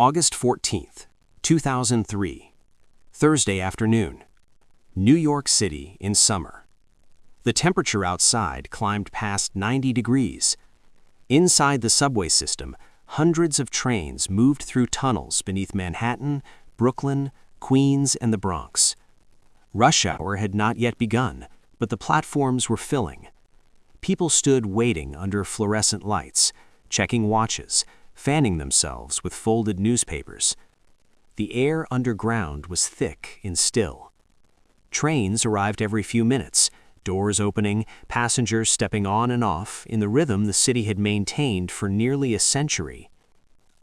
August 14th, 2003, Thursday afternoon, New York City in summer. The temperature outside climbed past 90 degrees. Inside the subway system, hundreds of trains moved through tunnels beneath Manhattan, Brooklyn, Queens, and the Bronx. Rush hour had not yet begun, but the platforms were filling. People stood waiting under fluorescent lights, checking watches, fanning themselves with folded newspapers. The air underground was thick and still. Trains arrived every few minutes, doors opening, passengers stepping on and off in the rhythm the city had maintained for nearly a century.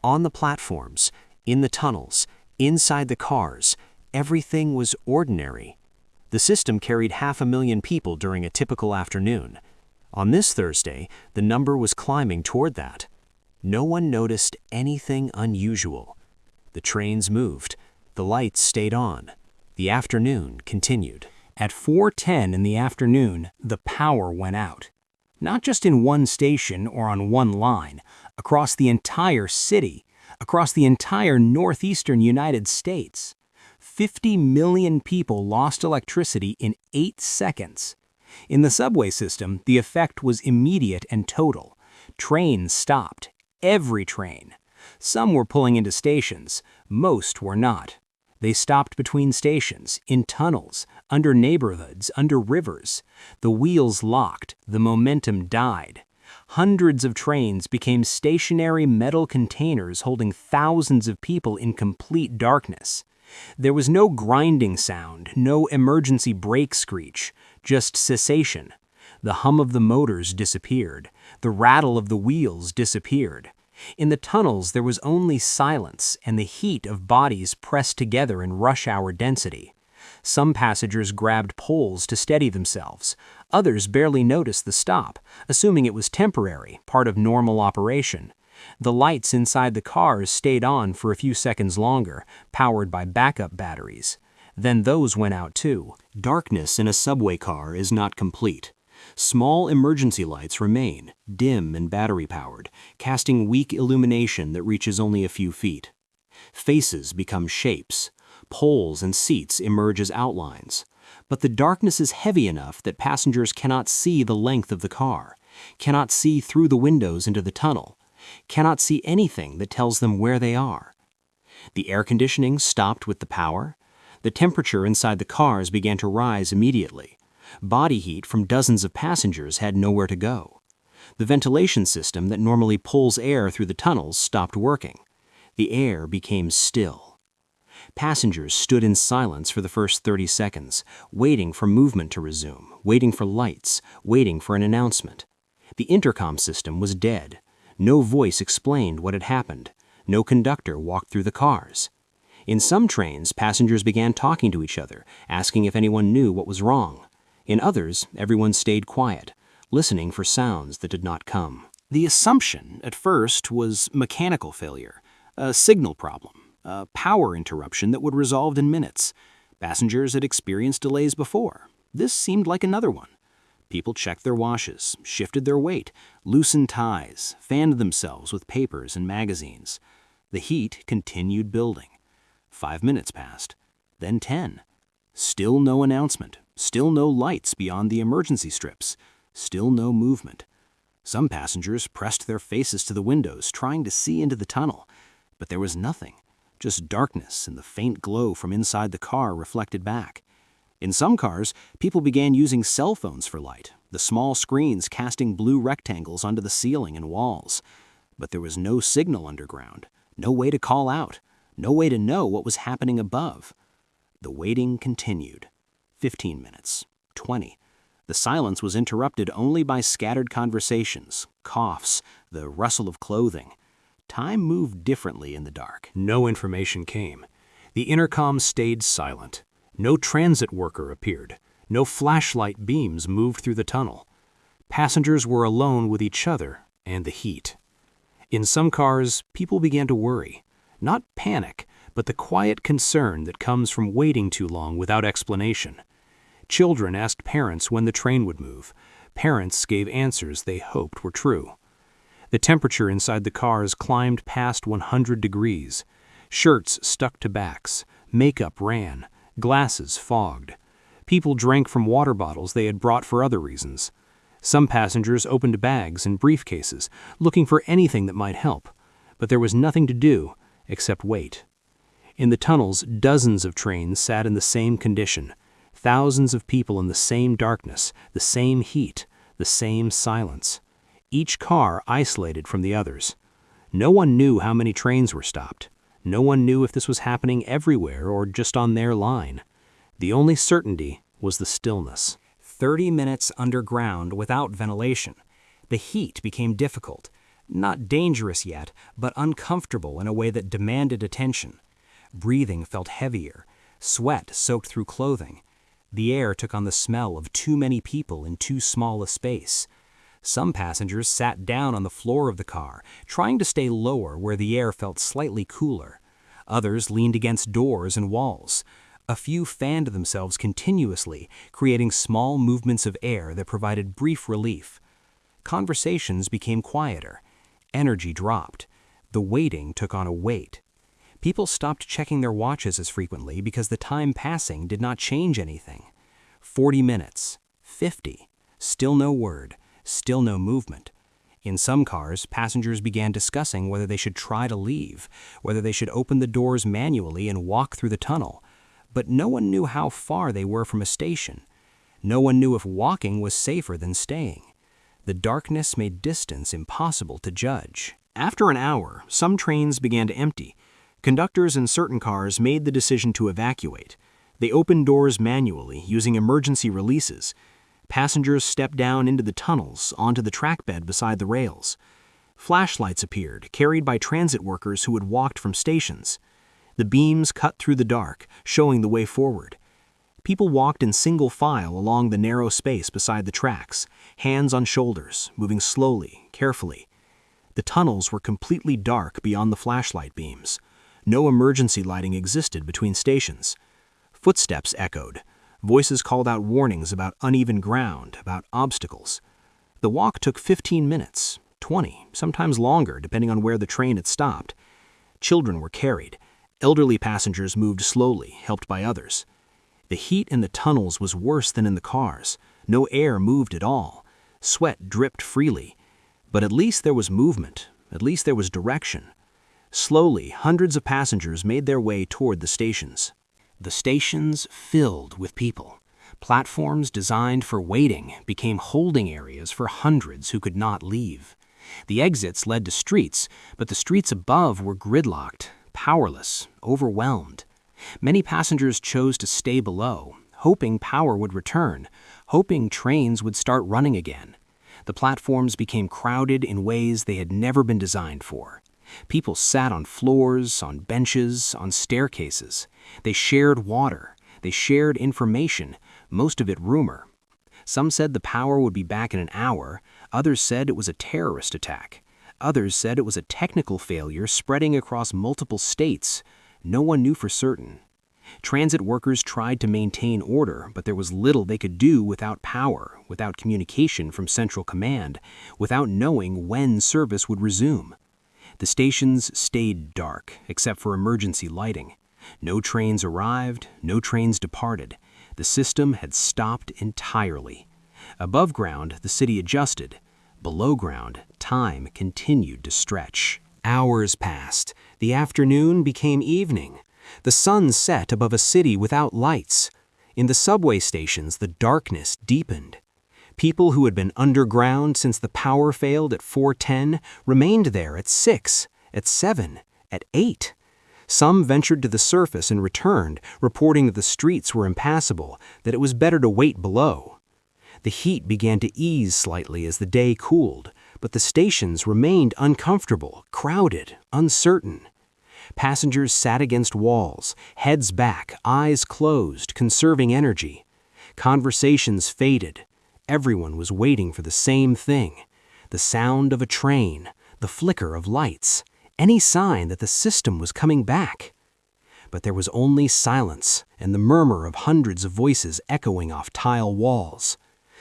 On the platforms, in the tunnels, inside the cars, everything was ordinary. The system carried 500,000 people during a typical afternoon. On this Thursday, the number was climbing toward that. No one noticed anything unusual. The trains moved. The lights stayed on. The afternoon continued. At 4:10 in the afternoon, the power went out. Not just in one station or on one line, across the entire city, across the entire northeastern United States. 50 million people lost electricity in 8 seconds. In the subway system, the effect was immediate and total. Trains stopped. Every train. Some were pulling into stations. Most were not. They stopped between stations, in tunnels, under neighborhoods, under rivers. The wheels locked. The momentum died. Hundreds of trains became stationary metal containers holding thousands of people in complete darkness. There was no grinding sound, no emergency brake screech, just cessation. The hum of the motors disappeared. The rattle of the wheels disappeared. In the tunnels, there was only silence and the heat of bodies pressed together in rush hour density. Some passengers grabbed poles to steady themselves. Others barely noticed the stop, assuming it was temporary, part of normal operation. The lights inside the cars stayed on for a few seconds longer, powered by backup batteries. Then those went out too. Darkness in a subway car is not complete. Small emergency lights remain, dim and battery-powered, casting weak illumination that reaches only a few feet. Faces become shapes. Poles and seats emerge as outlines. But the darkness is heavy enough that passengers cannot see the length of the car, cannot see through the windows into the tunnel, cannot see anything that tells them where they are. The air conditioning stopped with the power. The temperature inside the cars began to rise immediately. Body heat from dozens of passengers had nowhere to go. The ventilation system that normally pulls air through the tunnels stopped working. The air became still. Passengers stood in silence for the first 30 seconds, waiting for movement to resume, waiting for lights, waiting for an announcement. The intercom system was dead. No voice explained what had happened. No conductor walked through the cars. In some trains, passengers began talking to each other, asking if anyone knew what was wrong. In others, everyone stayed quiet, listening for sounds that did not come. The assumption, at first, was mechanical failure, a signal problem, a power interruption that would resolve in minutes. Passengers had experienced delays before. This seemed like another one. People checked their watches, shifted their weight, loosened ties, fanned themselves with papers and magazines. The heat continued building. 5 minutes passed, then 10. Still no announcement, still no lights beyond the emergency strips, still no movement. Some passengers pressed their faces to the windows, trying to see into the tunnel, but there was nothing, just darkness and the faint glow from inside the car reflected back. In some cars, people began using cell phones for light, the small screens casting blue rectangles onto the ceiling and walls. But there was no signal underground, no way to call out, no way to know what was happening above. The waiting continued. 15 minutes, 20. The silence was interrupted only by scattered conversations, coughs, the rustle of clothing. Time moved differently in the dark. No information came. The intercom stayed silent. No transit worker appeared. No flashlight beams moved through the tunnel. Passengers were alone with each other and the heat. In some cars, people began to worry. Not panic, but the quiet concern that comes from waiting too long without explanation. Children asked parents when the train would move. Parents gave answers they hoped were true. The temperature inside the cars climbed past 100 degrees. Shirts stuck to backs, makeup ran, glasses fogged. People drank from water bottles they had brought for other reasons. Some passengers opened bags and briefcases, looking for anything that might help, but there was nothing to do except wait. In the tunnels, dozens of trains sat in the same condition, thousands of people in the same darkness, the same heat, the same silence. Each car isolated from the others. No one knew how many trains were stopped. No one knew if this was happening everywhere or just on their line. The only certainty was the stillness. 30 minutes underground without ventilation. The heat became difficult. Not dangerous yet, but uncomfortable in a way that demanded attention. Breathing felt heavier. Sweat soaked through clothing. The air took on the smell of too many people in too small a space. Some passengers sat down on the floor of the car, trying to stay lower where the air felt slightly cooler. Others leaned against doors and walls. A few fanned themselves continuously, creating small movements of air that provided brief relief. Conversations became quieter. Energy dropped. The waiting took on a weight. People stopped checking their watches as frequently because the time passing did not change anything. 40 minutes, 50, still no word, still no movement. In some cars, passengers began discussing whether they should try to leave, whether they should open the doors manually and walk through the tunnel. But no one knew how far they were from a station. No one knew if walking was safer than staying. The darkness made distance impossible to judge. After an hour, some trains began to empty. Conductors in certain cars made the decision to evacuate. They opened doors manually, using emergency releases. Passengers stepped down into the tunnels, onto the track bed beside the rails. Flashlights appeared, carried by transit workers who had walked from stations. The beams cut through the dark, showing the way forward. People walked in single file along the narrow space beside the tracks, hands on shoulders, moving slowly, carefully. The tunnels were completely dark beyond the flashlight beams. No emergency lighting existed between stations. Footsteps echoed. Voices called out warnings about uneven ground, about obstacles. The walk took 15 minutes, 20, sometimes longer, depending on where the train had stopped. Children were carried. Elderly passengers moved slowly, helped by others. The heat in the tunnels was worse than in the cars. No air moved at all. Sweat dripped freely. But at least there was movement. At least there was direction. Slowly, hundreds of passengers made their way toward the stations. The stations filled with people. Platforms designed for waiting became holding areas for hundreds who could not leave. The exits led to streets, but the streets above were gridlocked, powerless, overwhelmed. Many passengers chose to stay below, hoping power would return, hoping trains would start running again. The platforms became crowded in ways they had never been designed for. People sat on floors, on benches, on staircases. They shared water. They shared information, most of it rumor. Some said the power would be back in an hour. Others said it was a terrorist attack. Others said it was a technical failure spreading across multiple states. No one knew for certain. Transit workers tried to maintain order, but there was little they could do without power, without communication from Central Command, without knowing when service would resume. The stations stayed dark, except for emergency lighting. No trains arrived, no trains departed. The system had stopped entirely. Above ground, the city adjusted. Below ground, time continued to stretch. Hours passed. The afternoon became evening. The sun set above a city without lights. In the subway stations, the darkness deepened. People who had been underground since the power failed at 4:10 remained there at 6, at 7, at 8. Some ventured to the surface and returned, reporting that the streets were impassable, that it was better to wait below. The heat began to ease slightly as the day cooled, but the stations remained uncomfortable, crowded, uncertain. Passengers sat against walls, heads back, eyes closed, conserving energy. Conversations faded. Everyone was waiting for the same thing: the sound of a train, the flicker of lights, any sign that the system was coming back. But there was only silence and the murmur of hundreds of voices echoing off tile walls.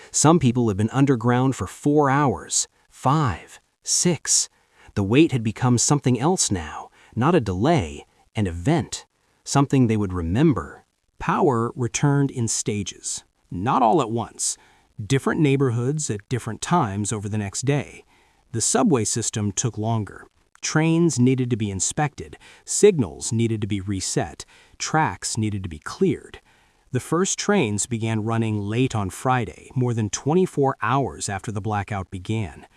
Some people had been underground for 4 hours, 5, 6. The wait had become something else now, not a delay, An event, something they would remember. Power returned in stages, not all at once. Different neighborhoods at different times over the next day. The subway system took longer. Trains needed to be inspected, signals needed to be reset, tracks needed to be cleared. The first trains began running late on Friday, more than 24 hours after the blackout began.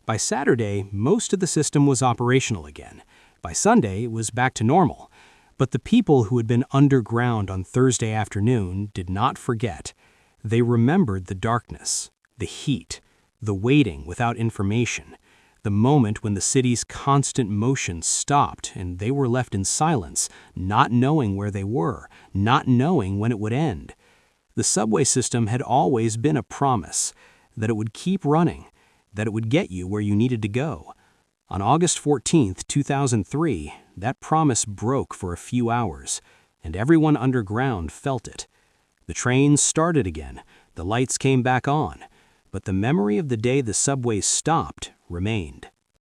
By Saturday, most of the system was operational again. By Sunday, it was back to normal. But the people who had been underground on Thursday afternoon did not forget. They remembered the darkness, the heat, the waiting without information, the moment when the city's constant motion stopped and they were left in silence, not knowing where they were, not knowing when it would end. The subway system had always been a promise that it would keep running, that it would get you where you needed to go. On August 14, 2003, that promise broke for a few hours, and everyone underground felt it. The trains started again, the lights came back on, but the memory of the day the subways stopped remained.